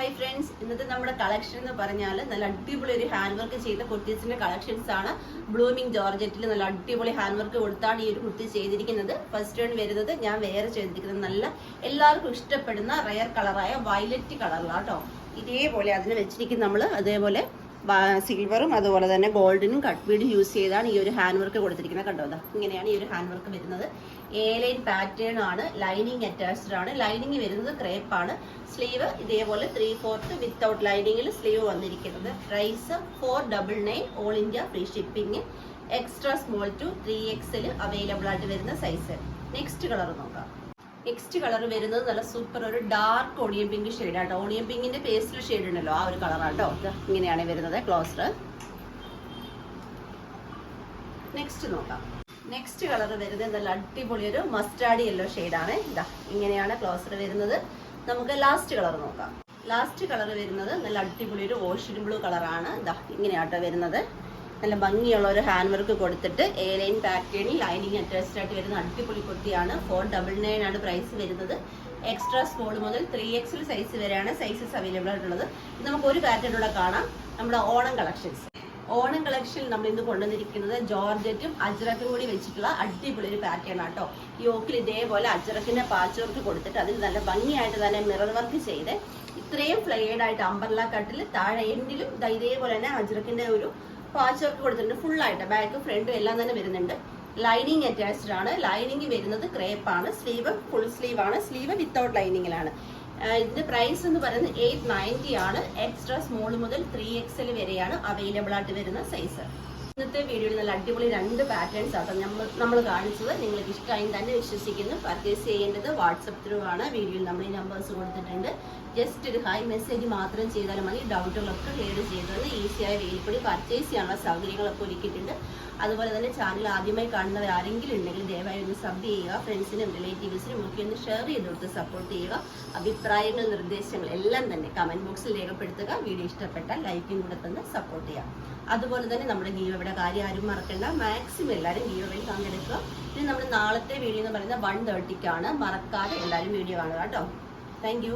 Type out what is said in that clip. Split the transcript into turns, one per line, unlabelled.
Hi friends, ഇന്നത്തെ നമ്മുടെ collection എന്ന് പറഞ്ഞാൽ നല്ല അടിപൊളി ഒരു ഹാൻഡ് വർക്ക് ചെയ്ത കുർത്തീസിന്റെ കളക്ഷൻസ് ആണ്. ബ്ലൂമിംഗ് ജോർജറ്റിൽ നല്ല അടിപൊളി ഹാൻഡ് വർക്ക് കൊടുത്താണ് ഈ ഒരു കുർത്തി ചെയ്തിരിക്കുന്നത്. ഫസ്റ്റ് വൺ വരുന്നത് ഞാൻ വേറെ ചെയ്തിരിക്കുന്നത് നല്ല എല്ലാവർക്കും ഇഷ്ടപ്പെടുന്ന റയർ കളറായ വയലറ്റ് കളറിലാണ് കേട്ടോ. ഇതേപോലെ അതിന് വെച്ചിരിക്കും നമ്മൾ അതേപോലെ സിൽവറും അതുപോലെ തന്നെ ഗോൾഡിനും കട്ട് ബീഡും യൂസ് ചെയ്താണ് ഈ ഒരു ഹാൻഡ് വർക്ക് കൊടുത്തിരിക്കുന്നത്. കണ്ടോ, ഇങ്ങനെയാണ് ഈ ഒരു ഹാൻഡ് വർക്ക് വരുന്നത്. എ ലൈൻ പാറ്റേൺ ആണ്, ലൈനിങ് അറ്റാച്ച്ഡ് ആണ്. ലൈനിങ് വരുന്നത് ക്രേപ്പ് ആണ്. സ്ലീവ് ഇതേപോലെ 3/4 വിത്തൗട്ട് ലൈനിങ്ങിൽ സ്ലീവ് വന്നിരിക്കുന്നത്. Price 499, all India free shipping. Extra small to 3XL available ആയിട്ട് വരുന്ന സൈസ്. നെക്സ്റ്റ് കളർ നോക്കാം. നെക്സ്റ്റ് കളർ വരുന്നത് നല്ല സൂപ്പർ ഒരു ഡാർക്ക് ഓണിയൻ പിങ്ക് ഷെയ്ഡാട്ടോ. ഓണിയൻ പിങ്കിന്റെ പേസ്റ്റൽ ഷെയ്ഡ് ഉണ്ടല്ലോ, ആ ഒരു കളറാട്ടോ. ഇങ്ങനെയാണ് വരുന്നത് ക്ലോസർ. നെക്സ്റ്റ് നോക്കാം. നെക്സ്റ്റ് കളർ വരുന്നത് നല്ല അടിപൊളി ഒരു മസ്റ്റാർഡ് യെല്ലോ ഷെയ്ഡാണ്. ഇങ്ങനെയാണ് ക്ലോസർ വരുന്നത്. നമുക്ക് ലാസ്റ്റ് കളർ നോക്കാം. ലാസ്റ്റ് കളർ വരുന്നത് നല്ല അടിപൊളി ഒരു ഓഷ്യൻ ബ്ലൂ കളറാണ്. ഇങ്ങനെയാട്ടോ വരുന്നത്. നല്ല ഭംഗിയുള്ള ഒരു ഹാൻഡ് വർക്ക് കൊടുത്തിട്ട് എ ലൈൻ പാറ്റേണിൽ ലൈനിങ് അറ്റാച്ച്ഡ് ആയിട്ട് വരുന്ന അടിപൊളി കുർത്തിയാണ്. 499 ആണ് പ്രൈസ് വരുന്നത്. എക്സ്ട്രാ സ്മോൾ മുതൽ 3XL സൈസ് വരെയാണ് സൈസസ് അവൈലബിൾ ആയിട്ടുള്ളത്. നമുക്ക് ഒരു പാറ്റേണിലൂടെ കാണാം. നമ്മുടെ ഓണം കളക്ഷൻസ്. ഓണം കളക്ഷനിൽ നമ്മൾ ഇന്ന് കൊണ്ടുവന്നിരിക്കുന്നത് ജോർജറ്റും അജ്രക്കും കൂടി വെച്ചിട്ടുള്ള അടിപൊളി ഒരു പാറ്റേൺ ആട്ടോ. യോക്കിൽ ഇതേപോലെ അജ്രക്കിന്റെ പാച്ച് വർക്ക് കൊടുത്തിട്ട് അതിൽ നല്ല ഭംഗിയായിട്ട് തന്നെ മിറർ വർക്ക് ചെയ്ത് ഇത്രയും ഫ്ലെയർഡ് ആയിട്ട് അംബർല കട്ടിൽ താഴെ എൻഡിലും ഇതേപോലെ തന്നെ അജ്രക്കിന്റെ ഒരു പാച്ച് വർക്ക് കൊടുത്തിട്ടുണ്ട്. ഫുൾ ആയിട്ട് ബാക്ക് ഫ്രണ്ടും എല്ലാം തന്നെ വരുന്നുണ്ട്. ലൈനിങ് അറ്റാച്ച്ഡ് ആണ്. ലൈനിങ് വരുന്നത് ക്രേപ്പ് ആണ്. സ്ലീവ് ഫുൾ സ്ലീവ് ആണ്. സ്ലീവ് വിത്തൗട്ട് ലൈനിങ്ങിലാണ്. ഇതിന്റെ പ്രൈസ് എന്ന് പറയുന്നത് 890 ആണ്. എക്സ്ട്രാ സ്മോൾ മുതൽ 3XL വരെയാണ് അവൈലബിൾ ആയിട്ട് വരുന്ന സൈസ്. ഇന്നത്തെ വീഡിയോയിൽ നല്ല അടിപൊളി 2 പാറ്റേൺസ് ആട്ടോ നമ്മൾ കാണിച്ചത്. നിങ്ങൾക്ക് ഇഷ്ടമായി തന്നെ വിശ്വസിക്കുന്നു. പർച്ചേസ് ചെയ്യേണ്ടത് വാട്സപ്പ് ത്രൂ ആണ്. വീഡിയോയിൽ നമ്മൾ ഈ നമ്പേഴ്സ് കൊടുത്തിട്ടുണ്ട്. ജസ്റ്റ് ഒരു ഹായ് മെസ്സേജ് മാത്രം ചെയ്താലും മതി. ഡൗട്ടുകളൊക്കെ ക്ലിയർ ചെയ്തത് ഈസിയായ വേലിപ്പടി പർച്ചേസ് ചെയ്യാനുള്ള സൗകര്യങ്ങളൊക്കെ ഒരുക്കിയിട്ടുണ്ട്. അതുപോലെ തന്നെ ചാനൽ ആദ്യമായി കാണുന്നവർ ആരെങ്കിലും ഉണ്ടെങ്കിൽ ദയവായി ഒന്ന് സബ് ചെയ്യുക. ഫ്രണ്ട്സിനും റിലേറ്റീവ്സിനും ഒക്കെ ഒന്ന് ഷെയർ ചെയ്ത് കൊടുത്ത് സപ്പോർട്ട് ചെയ്യുക. അഭിപ്രായങ്ങൾ നിർദ്ദേശങ്ങൾ എല്ലാം തന്നെ കമന്റ് ബോക്സിൽ രേഖപ്പെടുത്തുക. വീഡിയോ ഇഷ്ടപ്പെട്ടാൽ ലൈക്കും കൂടെ തന്നെ സപ്പോർട്ട് ചെയ്യുക. അതുപോലെ തന്നെ നമ്മുടെ ഗീവയുടെ കാര്യം ആരും മറക്കണ്ട. മാക്സിമം എല്ലാവരും ഗീവയിൽ പങ്കെടുക്കുക. ഇനി നമ്മുടെ നാളത്തെ വീഡിയോ എന്ന് പറയുന്നത് 1:30 മറക്കാതെ എല്ലാവരും വീഡിയോ കാണുക കേട്ടോ. താങ്ക്